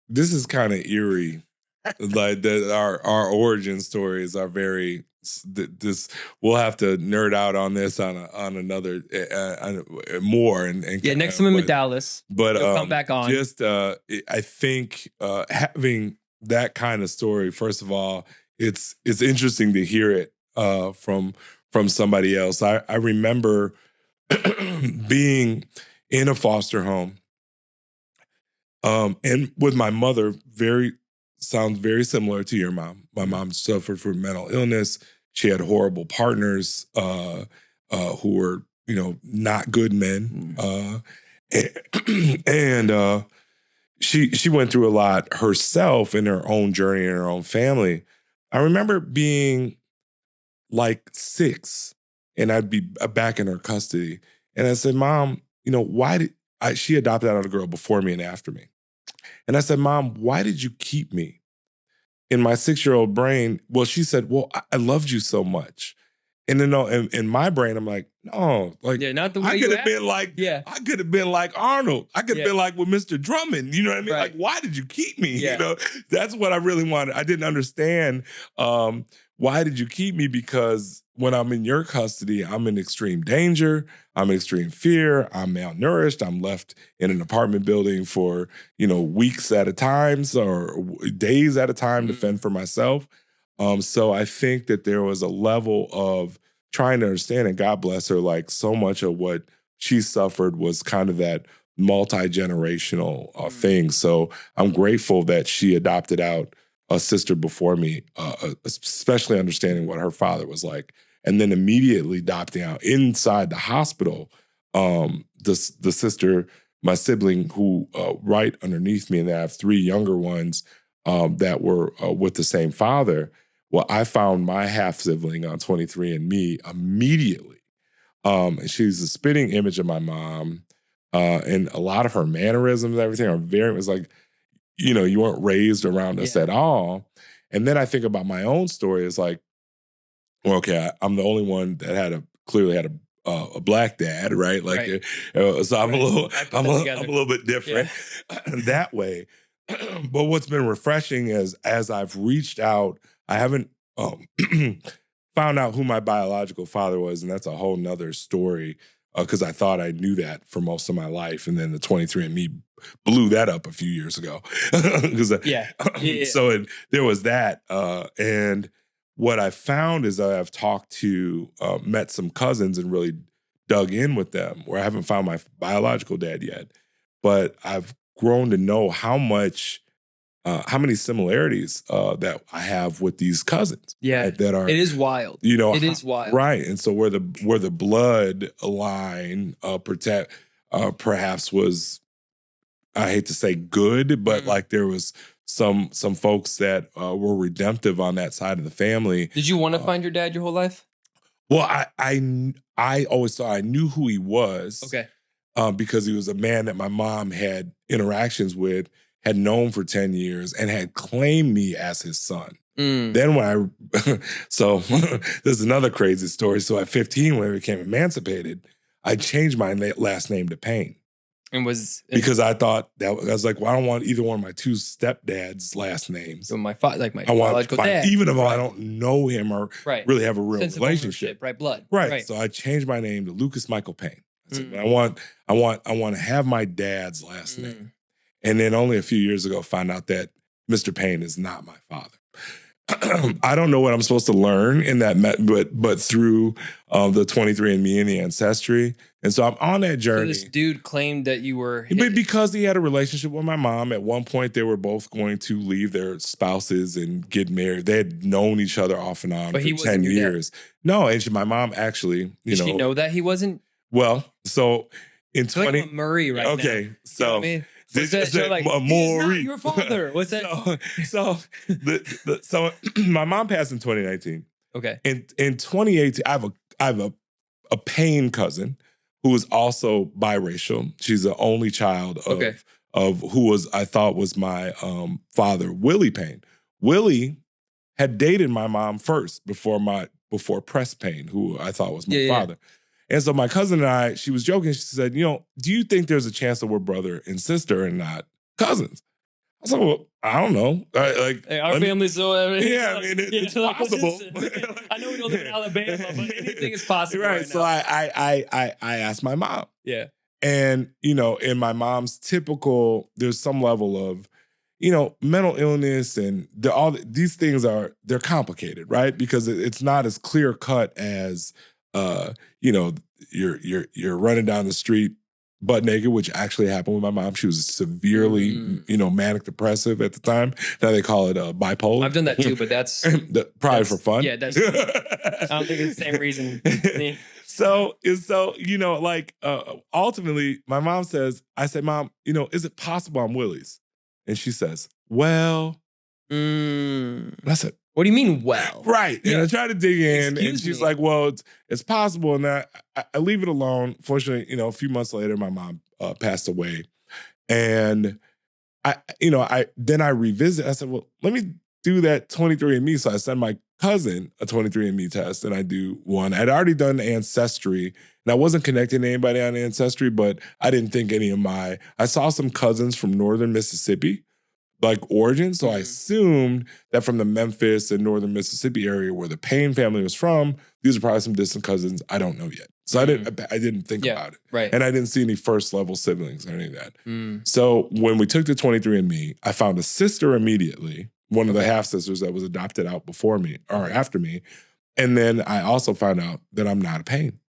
This is kind of eerie. Like that our origin stories are very, we'll have to nerd out on this on another more and next time I'm in Dallas, but come back on. Just I think having that kind of story, first of all, it's interesting to hear it from somebody else. I remember being in a foster home and with my mother, very sounds very similar to your mom. My mom suffered from mental illness. She had horrible partners who were, not good men. And she went through a lot herself in her own journey in her own family. I remember being like 6, and I'd be back in her custody. And I said, Mom, why did she adopted out a girl before me and after me. And I said, Mom, why did you keep me? In my 6-year-old brain, well, she said, well, I loved you so much. And then in my brain, I'm like, no, like not the way I could have been like, I could have been like Arnold. I could have been like with Mr. Drummond. You know what I mean? Right. Like, why did you keep me? That's what I really wanted. I didn't understand why did you keep me? Because when I'm in your custody, I'm in extreme danger. I'm in extreme fear. I'm malnourished. I'm left in an apartment building for, weeks at a time or days at a time to fend for myself. So I think that there was a level of trying to understand, and God bless her, like so much of what she suffered was kind of that multi-generational thing. So I'm grateful that she adopted out a sister before me, especially understanding what her father was like. And then immediately adopting out inside the hospital, the sister, my sibling who right underneath me, and I have 3 younger ones that were with the same father. Well, I found my half-sibling on 23andMe immediately. And she's a spitting image of my mom. And a lot of her mannerisms, everything are it's like, you weren't raised around us at all. And then I think about my own story. It's like, well, okay, I'm the only one that clearly had a black dad, right? Like, so I'm a little bit different that way. But what's been refreshing is as I've reached out, I haven't found out who my biological father was, and that's a whole nother story because I thought I knew that for most of my life, and then the 23andMe blew that up a few years ago. So there was that, and what I found is that I've met some cousins and really dug in with them, where I haven't found my biological dad yet, but I've grown to know how many similarities that I have with these cousins. Right, that are, it is wild. It is wild. Right. And so where the blood line perhaps was, I hate to say good, but like there was some folks that were redemptive on that side of the family. Did you want to find your dad your whole life? Well, I always thought I knew who he was. Okay. Because he was a man that my mom had interactions with, had known for 10 years, and had claimed me as his son. Then so this is another crazy story. So at 15, when I became emancipated, I changed my last name to Payne. Because I thought I was like, well, I don't want either one of my 2 stepdads' last names. So my biological dad. Even if I don't know him or really have a real relationship. Right, blood. Right. So I changed my name to Lucas Michael Payne. I said, I want to have my dad's last name. And then only a few years ago, found out that Mr. Payne is not my father. I don't know what I'm supposed to learn in that, but through the 23andMe and the ancestry. And so I'm on that journey. So this dude claimed that you were... Because he had a relationship with my mom. At one point, they were both going to leave their spouses and get married. They had known each other off and on for 10 years. No, and my mom actually, Did she know that he wasn't? Well, so in 20... like Murray right now. Okay, so... You know what I mean? This is like, he's not your father. What's that? So my mom passed in 2019. Okay. In 2018, I have a Payne cousin who is also biracial. She's the only child of who I thought was my father, Willie Payne. Willie had dated my mom first before Press Payne, who I thought was my father. And so my cousin and I, she was joking. She said, do you think there's a chance that we're brother and sister and not cousins? I was like, well, I don't know. Our family's so... it's possible. I know we don't live in Alabama, but anything is possible right now. So I asked my mom. Yeah. And, in my mom's typical, there's some level of, mental illness and all these things they're complicated, right? Because it's not as clear cut as... you're running down the street butt naked, which actually happened with my mom. She was severely, manic depressive at the time. Now they call it bipolar. I've done that too, but that's probably for fun. Yeah, that's. I don't think it's the same reason. So, ultimately, my mom says, I said, Mom, is it possible I'm Willie's? And she says, well, I said, what do you mean, well? Right. Yeah. And I tried to dig in, and she's me. like, well, it's possible. And I leave it alone. Fortunately, a few months later, my mom passed away. And then I revisit. I said, well, let me do that 23andMe. So I send my cousin a 23andMe test, and I do one. I'd already done Ancestry, and I wasn't connecting to anybody on Ancestry, but I didn't think I saw some cousins from northern Mississippi, like origin. So I assumed that from the Memphis and northern Mississippi area where the Payne family was from, these are probably some distant cousins. I don't know yet. So I didn't think about it. Right. And I didn't see any first level siblings or any of that. So when we took the 23andMe, I found a sister immediately, one of the half sisters that was adopted out before me or after me. And then I also found out that I'm not a Payne.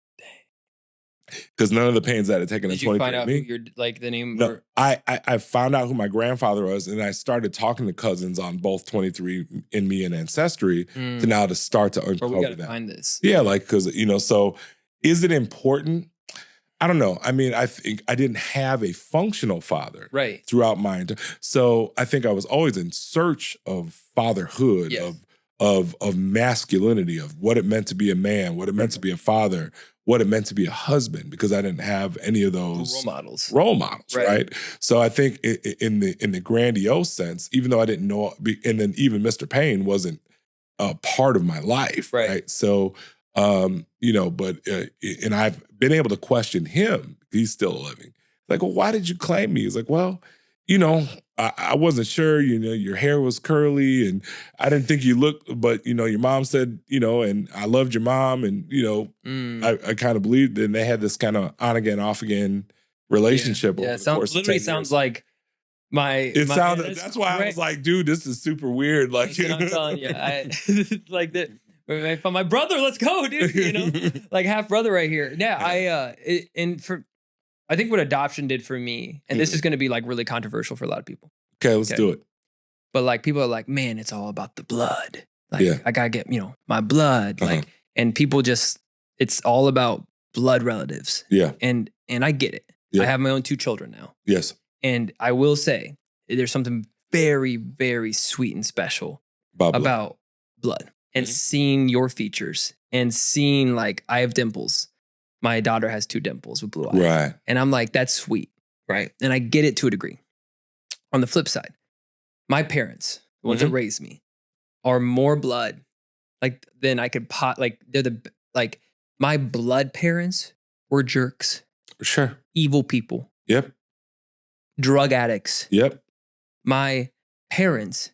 Because none of the Paynes that had taken a 23andMe. Did you find out who the name? No, I found out who my grandfather was, and I started talking to cousins on both 23andMe and Ancestry to start to uncover we gotta that. Find this. Yeah, because so is it important? I don't know. I mean, I think I didn't have a functional father throughout my entire. So I think I was always in search of fatherhood, of masculinity, of what it meant to be a man, what it meant to be a father, what it meant to be a husband, because I didn't have any of those role models, right? So I think in the grandiose sense, even though I didn't know, and then even Mr. Payne wasn't a part of my life, right? So, and I've been able to question him. He's still living. Like, well, why did you claim me? He's like, well, I wasn't sure, your hair was curly and I didn't think you looked, but, your mom said, and I loved your mom. And, I kind of believed, and they had this kind of on again, off again relationship. Yeah, it literally sounds like that's why I was like, dude, this is super weird. Like, I'm telling you, like that. I found my brother. Let's go, dude. Like half brother right here. Yeah, I think what adoption did for me, and this is going to be like really controversial for a lot of people. Okay, let's do it. But like people are like, man, it's all about the blood. Like I gotta get, my blood. Like, and people it's all about blood relatives. Yeah. And I get it. Yeah. I have my own 2 children now. Yes. And I will say there's something very, very sweet and special about blood. And seeing your features and seeing like I have dimples. My daughter has 2 dimples with blue eyes. Right. And I'm like, that's sweet. Right. And I get it to a degree. On the flip side, my parents, the ones that raised me, are more blood than I could they're my blood parents were jerks. Sure. Evil people. Yep. Drug addicts. Yep. My parents,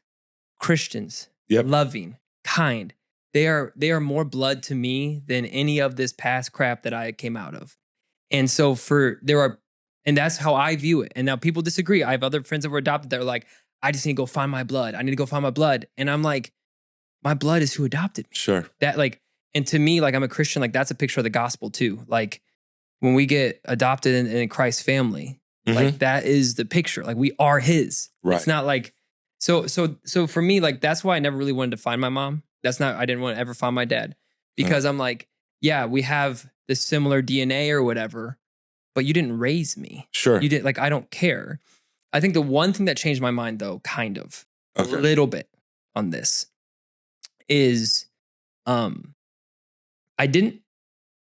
Christians. Yep. Loving, kind. They are more blood to me than any of this past crap that I came out of. And so and that's how I view it. And now people disagree. I have other friends that were adopted that are like, I just need to go find my blood. I need to go find my blood. And I'm like, my blood is who adopted me. Sure. And to me, like I'm a Christian, like that's a picture of the gospel too. Like when we get adopted in Christ's family, like that is the picture. Like we are his. Right. It's not like, so for me, like that's why I never really wanted to find my mom. I didn't want to ever find my dad because I'm like, yeah, we have this similar DNA or whatever, but you didn't raise me. Sure. You didn't, like, I don't care. I think the one thing that changed my mind though, kind of a little bit on this is, I didn't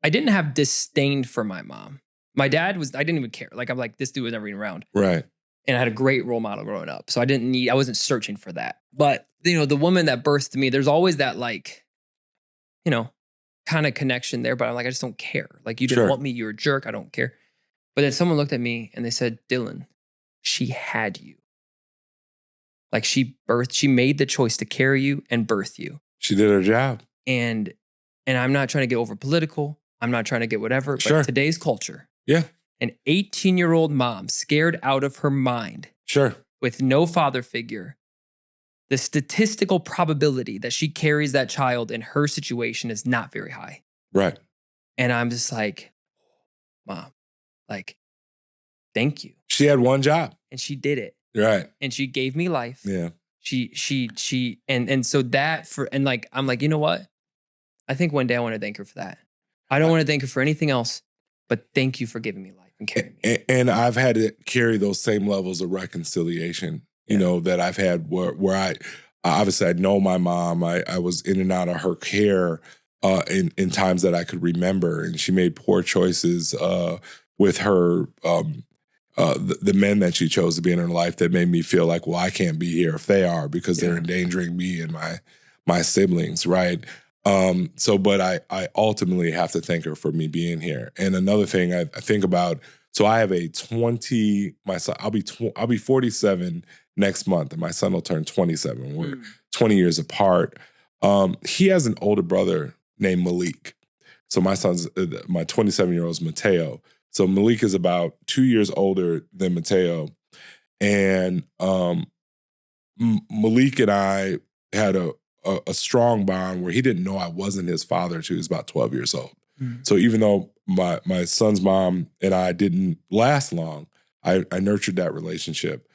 have disdain for my mom. My dad I didn't even care. Like, I'm like, this dude was never even around. Right. And I had a great role model growing up. So I wasn't searching for that. But, the woman that birthed me, there's always that like, kind of connection there. But I'm like, I just don't care. Like, you didn't want me. You're a jerk. I don't care. But then someone looked at me and they said, Dillon, she had you. Like she made the choice to carry you and birth you. She did her job. And I'm not trying to get over political. I'm not trying to get whatever. But today's culture. Yeah. An 18-year-old mom scared out of her mind. Sure. With no father figure. The statistical probability that she carries that child in her situation is not very high. Right. And I'm just like, Mom, like, thank you. She had one job. And she did it. Right. And she gave me life. Yeah. And so that I'm like, you know what? I think one day I want to thank her for that. I don't want to thank her for anything else, but thank you for giving me life and carrying me. And I've had to carry those same levels of reconciliation, you know, that I've had where I obviously I know my mom. I was in and out of her care in times that I could remember, and she made poor choices with her the men that she chose to be in her life that made me feel like, well, I can't be here if they are, because they're endangering me and my siblings, right? But I ultimately have to thank her for me being here. And another thing I think about, so I have my son, I'll be 47 next month, and my son will turn 27. We're 20 years apart. He has an older brother named Malik. So my 27-year-old is Mateo. So Malik is about 2 years older than Mateo. And Malik and I had a strong bond where he didn't know I wasn't his father until he was about 12 years old. So even though my son's mom and I didn't last long, I nurtured that relationship.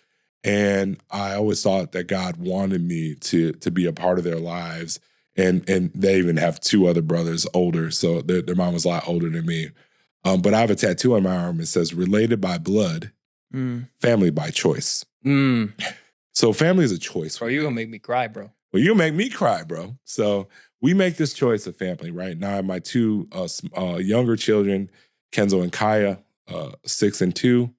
And I always thought that God wanted me to be a part of their lives. And they even have two other brothers older, so their mom was a lot older than me. But I have a tattoo on my arm. It says, related by blood, family by choice. So family is a choice. Bro, you're going to make me cry, bro. Well, you make me cry, bro. So we make this choice of family, right? Now I have my two younger children, Kenzo and Kaya, 6 and 2.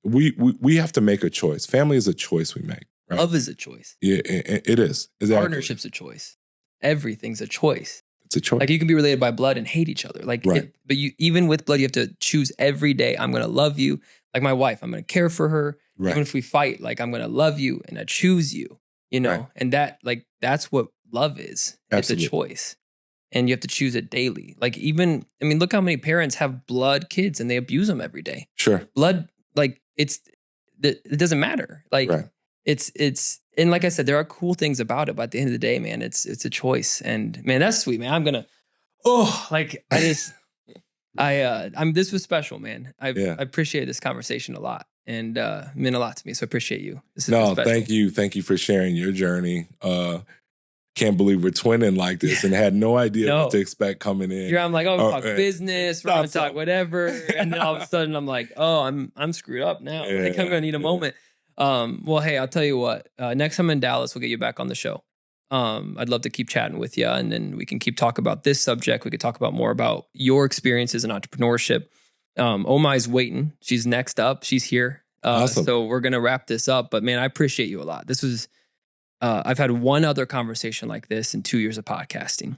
We have to make a choice. Family is a choice we make. Right? Love is a choice. Yeah, it is. Exactly. Partnership's a choice. Everything's a choice. It's a choice. Like, you can be related by blood and hate each other. Like, right. But even with blood, you have to choose every day. I'm going to love you. Like my wife, I'm going to care for her. Right. Even if we fight, like, I'm going to love you and I choose you. You know, right. And that's what love is. Absolutely. It's a choice. And you have to choose it daily. Like, look how many parents have blood kids and they abuse them every day. Sure. Blood, like, it doesn't matter. Like, right. And like I said, there are cool things about it, but at the end of the day, man, it's a choice. And man, that's sweet, man. This was special, man. I appreciate this conversation a lot. And it meant a lot to me, so I appreciate you. Thank you. Thank you for sharing your journey. Can't believe we're twinning like this and had no idea what to expect coming in. I'm like, we'll talk business, we're going to talk whatever. And then all of a sudden I'm like, I'm screwed up now. Yeah, like, I'm going to need a moment. Well, hey, I'll tell you what. Next time in Dallas, we'll get you back on the show. I'd love to keep chatting with you, and then we can keep talking about this subject. We could talk about more about your experiences in entrepreneurship. Omai's waiting. She's next up. She's here. Awesome. So we're going to wrap this up. But man, I appreciate you a lot. This was, I've had one other conversation like this in 2 years of podcasting,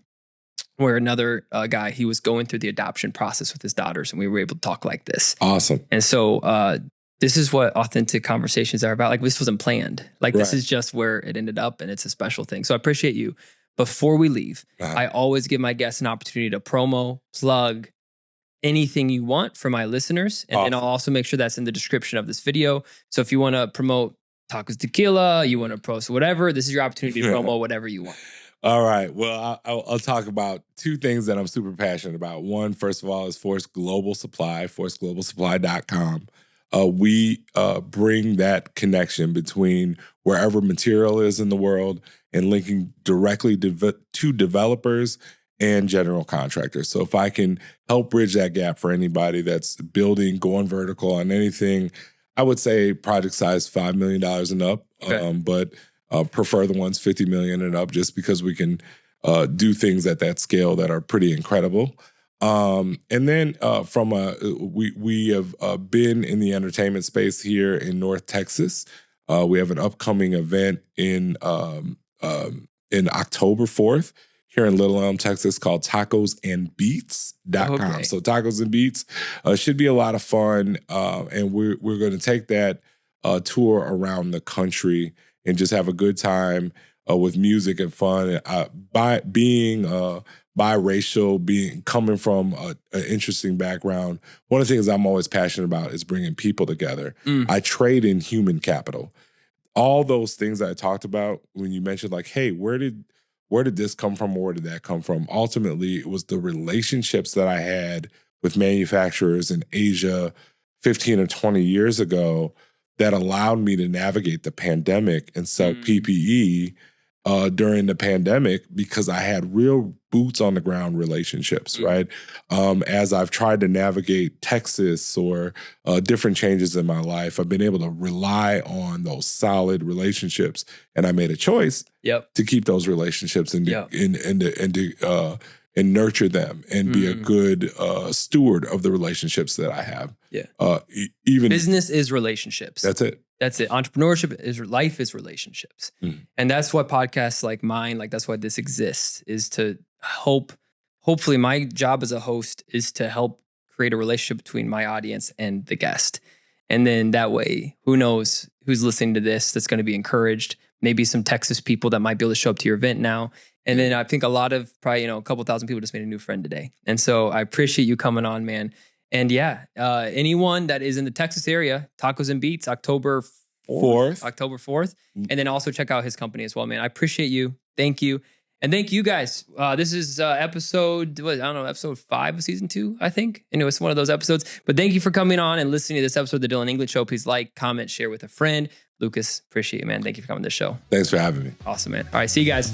where another guy, he was going through the adoption process with his daughters, and we were able to talk like this. Awesome. And so this is what authentic conversations are about. Like, this wasn't planned. Like, this is just where it ended up, and it's a special thing. So I appreciate you. Before we leave, I always give my guests an opportunity to promo, plug anything you want for my listeners. And then I'll also make sure that's in the description of this video. So if you want to promote Tacos Tequila, you want to post whatever, this is your opportunity to promo whatever you want. All right. Well, I'll talk about two things that I'm super passionate about. One, first of all, is Force Global Supply, forceglobalsupply.com. We bring that connection between wherever material is in the world and linking directly to developers and general contractors. So if I can help bridge that gap for anybody that's building, going vertical on anything, I would say project size $5 million and up, but prefer the ones $50 million and up, just because we can do things at that scale that are pretty incredible. And then we have been in the entertainment space here in North Texas. We have an upcoming event in October 4th here in Little Elm, Texas, called tacosandbeats.com. Okay. So Tacos and Beats should be a lot of fun. And we're going to take that tour around the country and just have a good time with music and fun. By being biracial, coming from an interesting background, one of the things I'm always passionate about is bringing people together. I trade in human capital. All those things that I talked about when you mentioned, like, hey, where did this come from, or where did that come from? Ultimately, it was the relationships that I had with manufacturers in Asia, 15 or 20 years ago that allowed me to navigate the pandemic and sell PPE during the pandemic because I had real boots on the ground relationships, right? As I've tried to navigate Texas or different changes in my life, I've been able to rely on those solid relationships. And I made a choice to keep those relationships and nurture them and be a good steward of the relationships that I have. Even business is relationships. That's it. That's it. Entrepreneurship is life is relationships. And that's what podcasts like mine, like that's why this exists, is to hopefully my job as a host is to help create a relationship between my audience and the guest. And then that way, who knows who's listening to this that's going to be encouraged. Maybe some Texas people that might be able to show up to your event now. And then I think a lot of probably, a couple thousand people just made a new friend today. And so I appreciate you coming on, man. And anyone that is in the Texas area, Tacos and Beats, October 4th. And then also check out his company as well, man. I appreciate you. Thank you. And thank you guys. This is episode 5 of season 2, I think. Anyway, it's one of those episodes. But thank you for coming on and listening to this episode of the Dillon English Show. Please like, comment, share with a friend. Lucas, appreciate you, man. Thank you for coming to the show. Thanks for having me. Awesome, man. All right, see you guys.